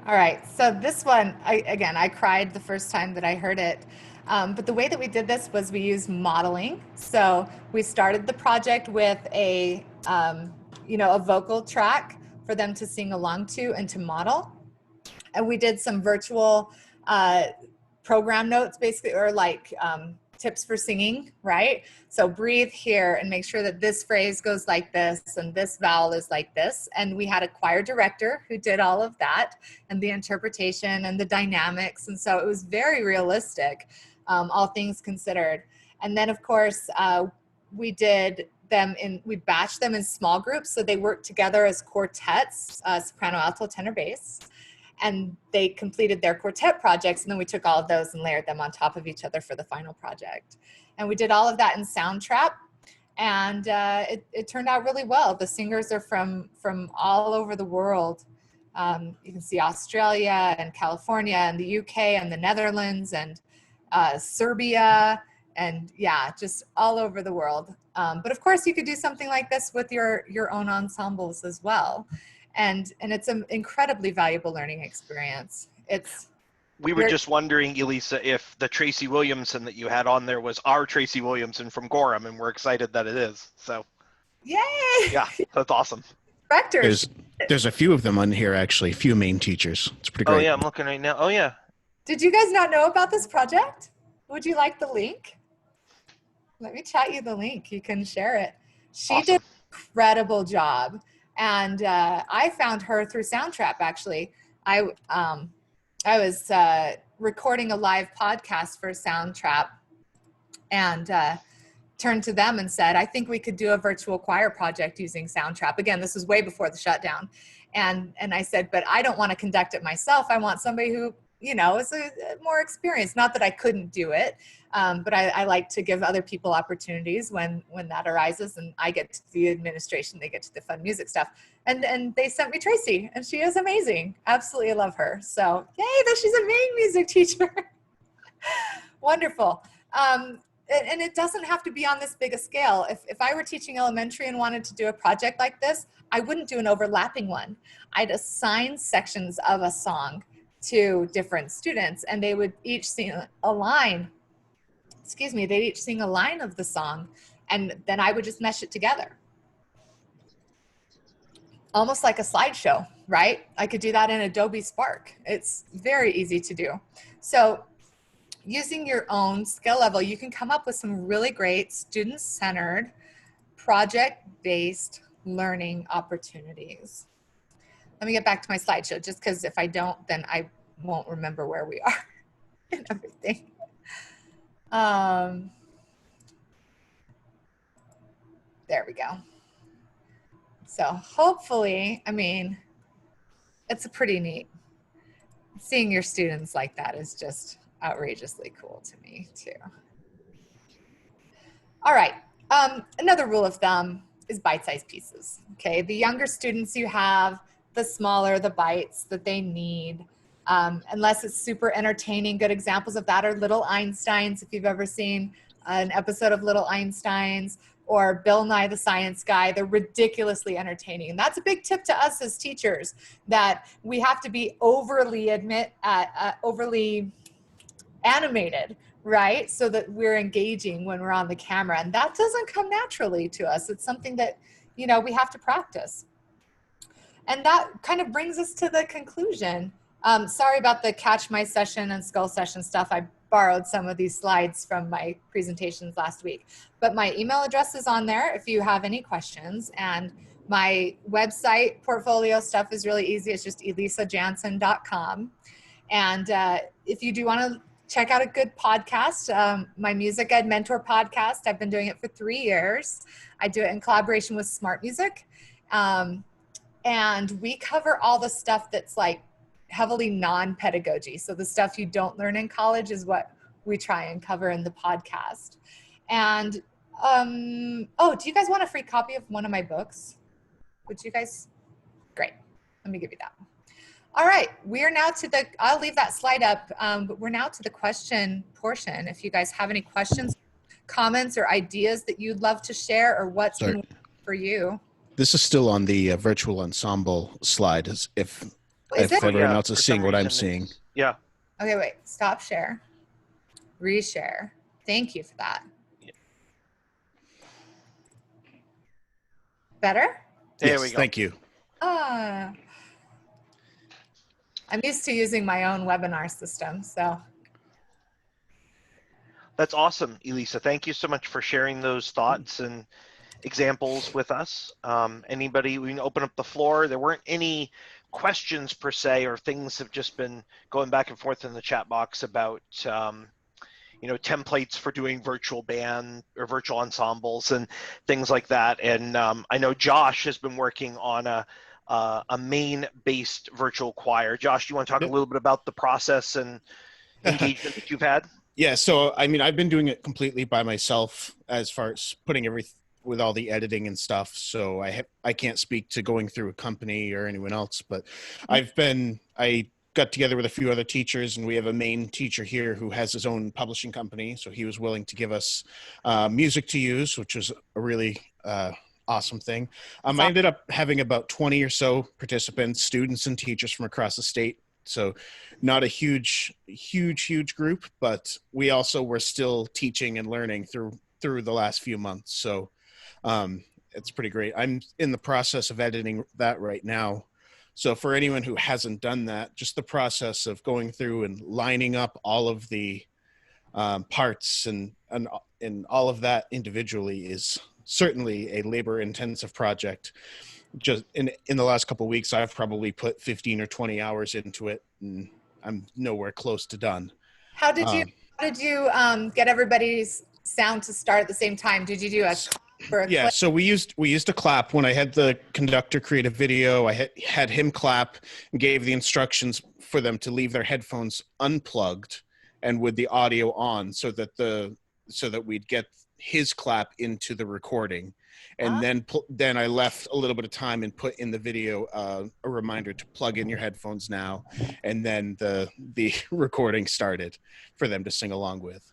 All right, so this one, again, I cried the first time that I heard it. But the way that we did this was we used modeling. So we started the project with a vocal track for them to sing along to and to model. And we did some virtual program notes, basically, or tips for singing, right? So breathe here and make sure that this phrase goes like this and this vowel is like this. And we had a choir director who did all of that and the interpretation and the dynamics. And so it was very realistic, all things considered. And then of course, we batched them in small groups. So they worked together as quartets, soprano, alto, tenor, bass. And they completed their quartet projects, and then we took all of those and layered them on top of each other for the final project. And we did all of that in Soundtrap, and it turned out really well. The singers are from all over the world. You can see Australia and California and the UK and the Netherlands and Serbia, and yeah, just all over the world. But of course, you could do something like this with your own ensembles as well. And it's an incredibly valuable learning experience. We were just wondering, Elisa, if the Tracy Williamson that you had on there was our Tracy Williamson from Gorham, and we're excited that it is. So, yay! Yeah, that's awesome. There's a few of them on here, actually, a few main teachers. It's pretty great. Oh yeah, I'm looking right now. Oh yeah. Did you guys not know about this project? Would you like the link? Let me chat you the link. You can share it. She Awesome. did an incredible job. And I found her through Soundtrap, actually. I was recording a live podcast for Soundtrap and turned to them and said, I think we could do a virtual choir project using Soundtrap. Again, this was way before the shutdown. And I said, but I don't want to conduct it myself. I want somebody who, you know, is a more experienced. Not that I couldn't do it, but I like to give other people opportunities when that arises, and I get to the administration, they get to the fun music stuff. And they sent me Tracy, and she is amazing. Absolutely love her. So yay, that she's a main music teacher. Wonderful. And it doesn't have to be on this big a scale. If I were teaching elementary and wanted to do a project like this, I wouldn't do an overlapping one. I'd assign sections of a song to different students, and they would each sing a line. Excuse me, they'd each sing a line of the song, and then I would just mesh it together. Almost like a slideshow, right? I could do that in Adobe Spark. It's very easy to do. So using your own skill level, you can come up with some really great student-centered, project-based learning opportunities. Let me get back to my slideshow, just because if I don't, then I won't remember where we are and everything. There we go. So hopefully, I mean, it's a pretty neat. Seeing your students like that is just outrageously cool to me too. All right, another rule of thumb is bite-sized pieces, okay? The younger students you have, the smaller the bites that they need, unless it's super entertaining. Good examples of that are Little Einsteins, if you've ever seen an episode of Little Einsteins, or Bill Nye the Science Guy. They're ridiculously entertaining. And that's a big tip to us as teachers, that we have to be overly animated, right? So that we're engaging when we're on the camera. And that doesn't come naturally to us. It's something that, you know, we have to practice. And that kind of brings us to the conclusion. Sorry about the Catch My Session and Skull Session stuff. I borrowed some of these slides from my presentations last week. But my email address is on there if you have any questions. And my website portfolio stuff is really easy. It's just elisajansen.com. And if you do want to check out a good podcast, my Music Ed Mentor podcast, I've been doing it for 3 years. I do it in collaboration with Smart Music. And we cover all the stuff that's like heavily non-pedagogy. So the stuff you don't learn in college is what we try and cover in the podcast. And, oh, do you guys want a free copy of one of my books? Would you guys? Great. Let me give you that. All right, we are now to the, I'll leave that slide up, but we're now to the question portion. If you guys have any questions, comments, or ideas that you'd love to share, or what's been working for you. This is still on the virtual ensemble slide, as if everyone else is seeing what I'm seeing. Yeah. Okay, wait, stop share, reshare. Thank you for that. Yeah. Better? There we go. Thank you. I'm used to using my own webinar system, so. That's awesome, Elisa. Thank you so much for sharing those thoughts and examples with us. Anybody, we can open up the floor. There weren't any questions per se, or things have just been going back and forth in the chat box about you know, templates for doing virtual band or virtual ensembles and things like that. And I know Josh has been working on a Maine-based virtual choir. Josh, do you want to talk a little bit about the process and engagement that you've had? Yeah, so I mean, I've been doing it completely by myself as far as putting everything with all the editing and stuff. So I can't speak to going through a company or anyone else, but I got together with a few other teachers, and we have a main teacher here who has his own publishing company. So he was willing to give us music to use, which was a really awesome thing. I ended up having about 20 or so participants, students and teachers from across the state. So not a huge group, but we also were still teaching and learning through the last few months. So it's pretty great. I'm in the process of editing that right now. So for anyone who hasn't done that, just the process of going through and lining up all of the parts and and all of that individually is certainly a labor intensive project. Just in the last couple of weeks, I've probably put 15 or 20 hours into it, and I'm nowhere close to done. How did you get everybody's sound to start at the same time? Did you do a for a Yeah, clip? so we used a clap. When I had the conductor create a video, I had him clap and gave the instructions for them to leave their headphones unplugged and with the audio on, so that we'd get his clap into the recording. And then I left a little bit of time and put in the video a reminder to plug in your headphones now, and then the recording started for them to sing along with.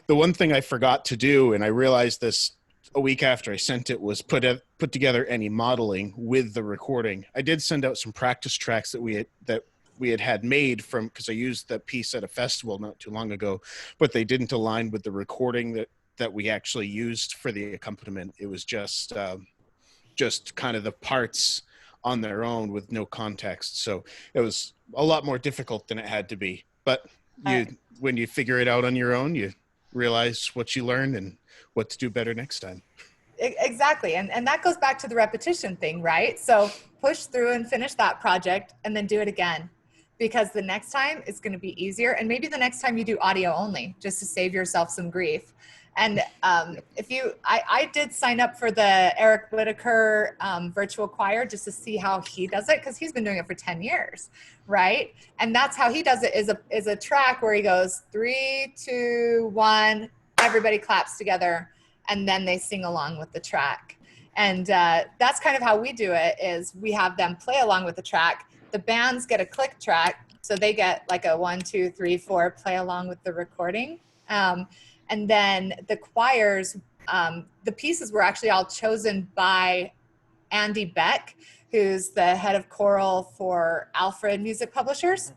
The one thing I forgot to do, and I realized this a week after I sent it, was put together any modeling with the recording. I did send out some practice tracks that we had made from, because I used that piece at a festival not too long ago, but they didn't align with the recording that we actually used for the accompaniment. It was just kind of the parts on their own with no context. So it was a lot more difficult than it had to be. But when you figure it out on your own, you realize what you learned and what to do better next time. Exactly. And that goes back to the repetition thing, right? So push through and finish that project and then do it again, because the next time it's going to be easier. And maybe the next time you do audio only, just to save yourself some grief. And I did sign up for the Eric Whitaker virtual choir just to see how he does it, because he's been doing it for 10 years, right? And that's how he does it, is a track where he goes 3, 2, 1, everybody claps together, and then they sing along with the track. And that's kind of how we do it, is we have them play along with the track. The bands get a click track, so they get like a 1, 2, 3, 4 play along with the recording. And then the choirs, the pieces were actually all chosen by Andy Beck, who's the head of choral for Alfred Music Publishers,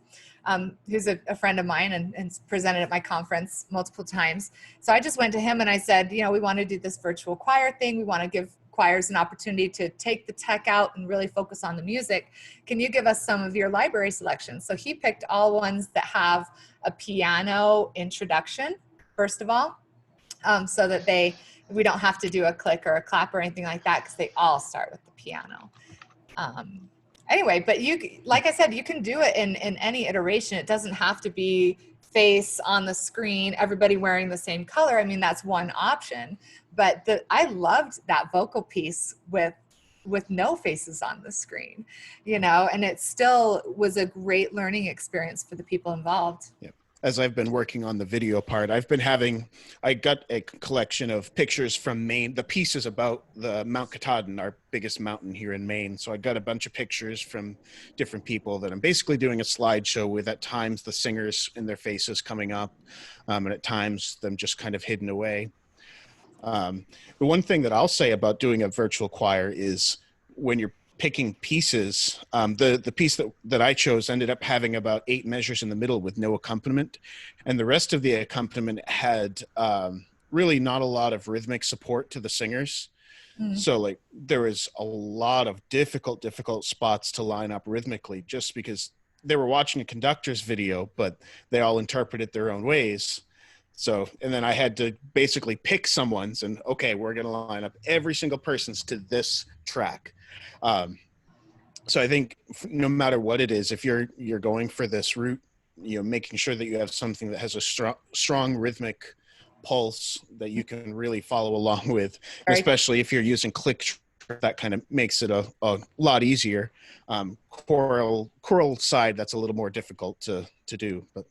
who's a friend of mine and presented at my conference multiple times. So I just went to him and I said, we want to do this virtual choir thing. We want to give choirs an opportunity to take the tech out and really focus on the music. Can you give us some of your library selections? So he picked all ones that have a piano introduction, first of all, so that we don't have to do a click or a clap or anything like that, because they all start with the piano. Anyway, but like I said, you can do it in any iteration. It doesn't have to be face on the screen, everybody wearing the same color. I mean, that's one option, but I loved that vocal piece with no faces on the screen, and it still was a great learning experience for the people involved. Yeah. As I've been working on the video part, I got a collection of pictures from Maine, the pieces about the Mount Katahdin, our biggest mountain here in Maine. So I got a bunch of pictures from different people that I'm basically doing a slideshow with, at times the singers in their faces coming up, and at times them just kind of hidden away. The one thing that I'll say about doing a virtual choir is, when you're picking pieces, the piece that I chose ended up having about 8 measures in the middle with no accompaniment, and the rest of the accompaniment had really not a lot of rhythmic support to the singers. So like there was a lot of difficult spots to line up rhythmically, just because they were watching a conductor's video, but they all interpreted their own ways. So, and then I had to basically pick someone's, and okay, we're going to line up every single person's to this track. So I think no matter what it is, if you're going for this route, making sure that you have something that has a strong rhythmic pulse that you can really follow along with, especially if you're using click, that kind of makes it a lot easier. Choral side, that's a little more difficult to do, but.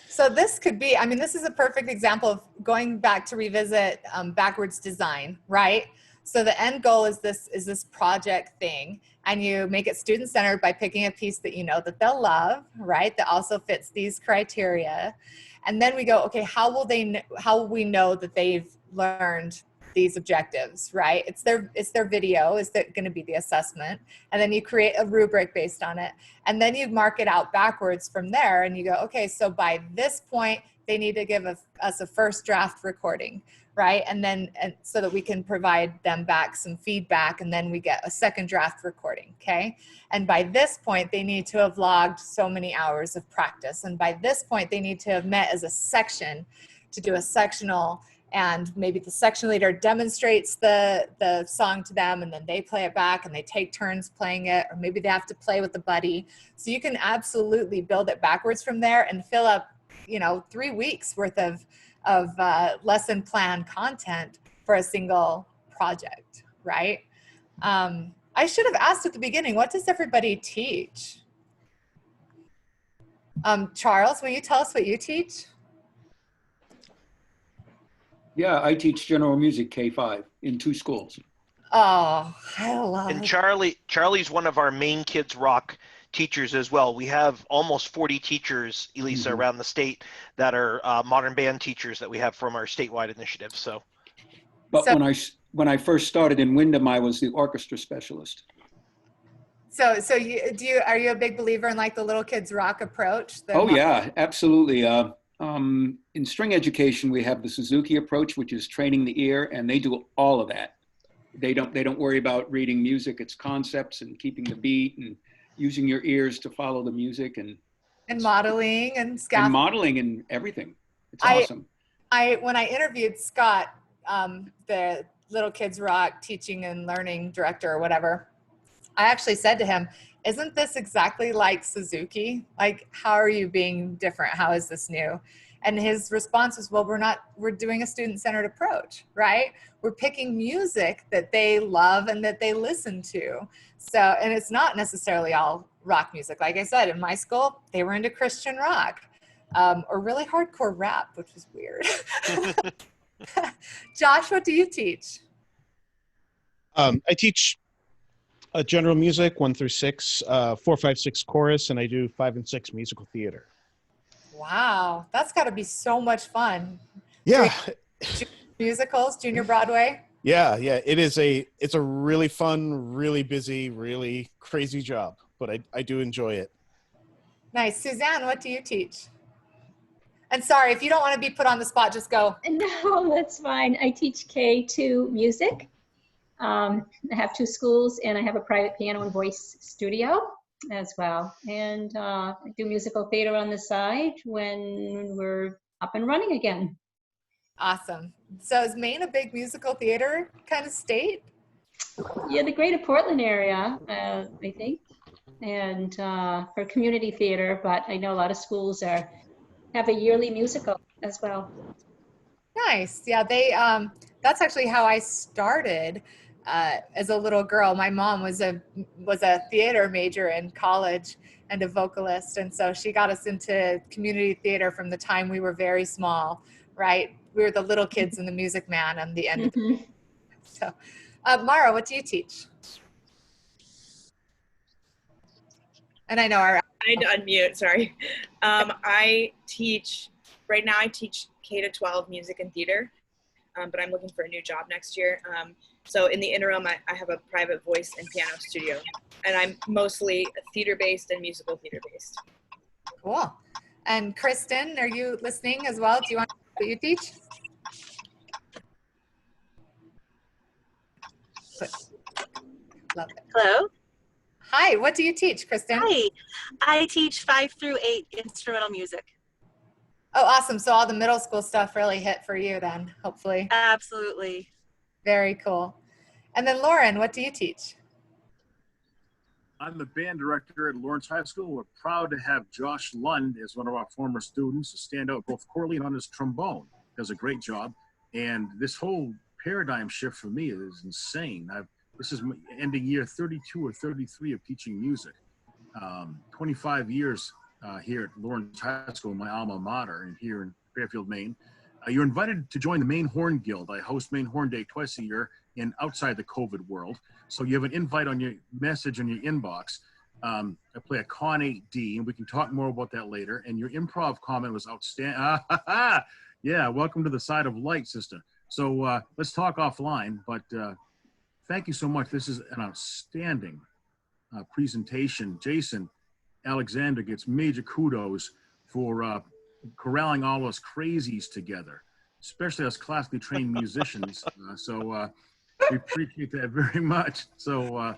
So this could be, this is a perfect example of going back to revisit backwards design, right? So the end goal is this project thing, and you make it student-centered by picking a piece that that they'll love, right? That also fits these criteria. And then we go, okay, how will we know that they've learned these objectives, right? It's their video is that going to be the assessment, and then you create a rubric based on it, and then you mark it out backwards from there, and you go, okay, so by this point they need to give us a first draft recording, right? And so that we can provide them back some feedback, and then we get a second draft recording, okay? And by this point they need to have logged so many hours of practice, and by this point they need to have met as a section to do a sectional and maybe the section leader demonstrates the song to them, and then they play it back and they take turns playing it, or maybe they have to play with a buddy. So you can absolutely build it backwards from there and fill up, 3 weeks worth of lesson plan content for a single project, right? I should have asked at the beginning, what does everybody teach? Charles, will you tell us what you teach? Yeah, I teach general music K-5 in 2 schools. Oh, I love And Charlie's one of our main Kids Rock teachers as well. We have almost 40 teachers, Elisa, around the state that are modern band teachers that we have from our statewide initiative. So, But when I first started in Wyndham, I was the orchestra specialist. So are you a big believer in like the little kids rock approach? Oh yeah, absolutely. In string education, we have the Suzuki approach, which is training the ear, and they do all of that. They don't worry about reading music. It's concepts and keeping the beat and using your ears to follow the music and modeling and scaffolding. And modeling and everything. It's awesome. When I interviewed Scott, the Little Kids Rock teaching and learning director or whatever, I actually said to him, isn't this exactly like Suzuki? Like, how are you being different? How is this new? And his response was, well, we're doing a student-centered approach, right? We're picking music that they love and that they listen to. So, and it's not necessarily all rock music. Like I said, in my school, they were into Christian rock, or really hardcore rap, which was weird. Josh, what do you teach? I teach general music 1 through 6, 4, 5, 6 chorus, and I do 5 and 6 musical theater. Wow, that's got to be so much fun. Yeah. Musicals, junior Broadway. Yeah, it's a really fun, really busy, really crazy job, but I do enjoy it. Nice. Suzanne, what do you teach? And sorry, if you don't want to be put on the spot, just go. No, that's fine. I teach K2 music. I have 2 schools, and I have a private piano and voice studio as well. And I do musical theater on the side when we're up and running again. Awesome. So is Maine a big musical theater kind of state? Yeah, the greater Portland area, I think, and for community theater, but I know a lot of schools have a yearly musical as well. Nice. Yeah, that's actually how I started as a little girl. My mom was a theater major in college and a vocalist, and so she got us into community theater from the time we were very small, right? We were the little kids in the Music Man and the end. Mm-hmm. So, Mara, what do you teach? And I know I had to unmute, sorry. I teach K-12 music and theater, but I'm looking for a new job next year. So in the interim, I have a private voice and piano studio, and I'm mostly theater-based and musical theater-based. Cool. And Kristen, are you listening as well? Do you want to know what you teach? Love it. Hello. Hi, what do you teach, Kristen? Hi, I teach 5 through 8 instrumental music. Oh, awesome. So all the middle school stuff really hit for you then, hopefully. Absolutely. Very cool. And then Lauren, what do you teach? I'm the band director at Lawrence High School. We're proud to have Josh Lund as one of our former students to stand out both choirally and on his trombone. Does a great job. And this whole paradigm shift for me is insane. This is ending year 32 or 33 of teaching music. 25 years here at Lawrence High School, my alma mater, and here in Fairfield, Maine. You're invited to join the Maine Horn Guild. I host Maine Horn Day twice a year in outside the COVID world. So you have an invite on your message on your inbox. I play a Con 8D, and we can talk more about that later. And your improv comment was outstanding. Yeah, welcome to the side of light, sister. So let's talk offline, but thank you so much. This is an outstanding presentation. Jason Alexander gets major kudos for corralling all us crazies together, especially us classically trained musicians. We appreciate that very much. So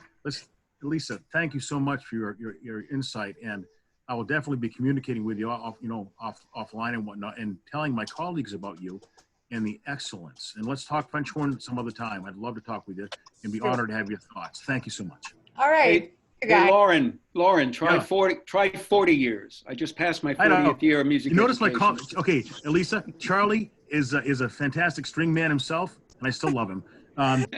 Lisa, thank you so much for your insight, and I will definitely be communicating with you offline and whatnot, and telling my colleagues about you. and the excellence. And let's talk French horn some other time. I'd love to talk with you and be honored to have your thoughts. Thank you so much. All right. Hey, Lauren, try Yeah. 40 years. I just passed my I know. 40th year of music You notice my education. okay, Elisa, Charlie is a fantastic string man himself, and I still love him. But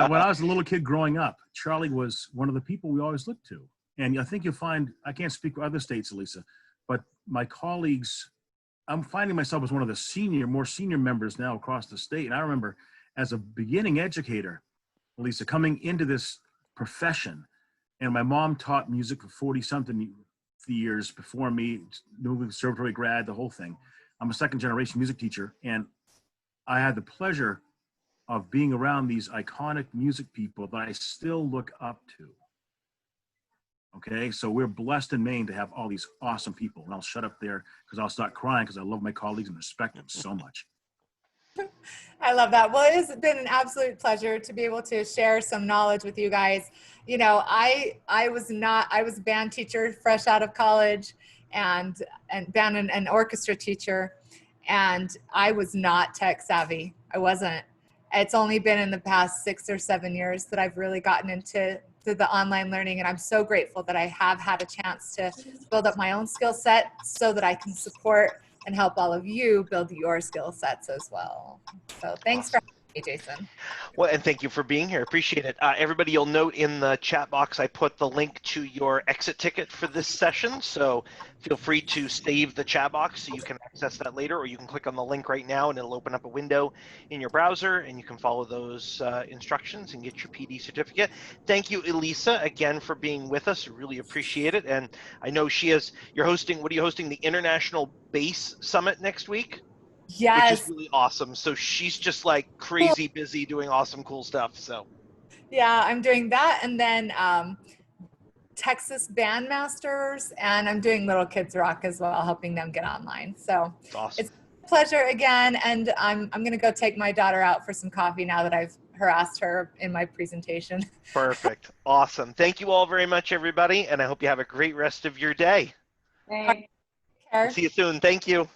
when I was a little kid growing up, Charlie was one of the people we always looked to. And I think you'll find, I can't speak for other states, Elisa, but my colleagues, I'm finding myself as one of the more senior members now across the state. And I remember as a beginning educator, Elisa, coming into this profession, and my mom taught music for 40-something years before me, New Conservatory grad, the whole thing. I'm a second-generation music teacher, and I had the pleasure of being around these iconic music people that I still look up to. Okay, so we're blessed in Maine to have all these awesome people. And I'll shut up there because I'll start crying because I love my colleagues and respect them so much. I love that. Well, it has been an absolute pleasure to be able to share some knowledge with you guys. You know, I was a band teacher fresh out of college and band and orchestra teacher. And I was not tech savvy. I wasn't. It's only been in the past 6 or 7 years that I've really gotten into the online learning. And I'm so grateful that I have had a chance to build up my own skill set so that I can support and help all of you build your skill sets as well. So thanks for having me, Jason. Well, and thank you for being here. Appreciate it. Everybody, you'll note in the chat box, I put the link to your exit ticket for this session. So feel free to save the chat box so you can access that later, or you can click on the link right now and it'll open up a window in your browser and you can follow those instructions and get your PD certificate. Thank you, Elisa, again for being with us. Really appreciate it. And I know you're hosting, what are you hosting? The International Bass Summit next week? Yes. Which is really awesome. So she's just like crazy busy doing awesome, cool stuff. So yeah, I'm doing that. And then Texas Bandmasters, and I'm doing Little Kids Rock as well, helping them get online. So it's awesome. It's a pleasure again. And I'm going to go take my daughter out for some coffee now that I've harassed her in my presentation. Perfect. Awesome. Thank you all very much, everybody. And I hope you have a great rest of your day. Thanks. Care. See you soon. Thank you.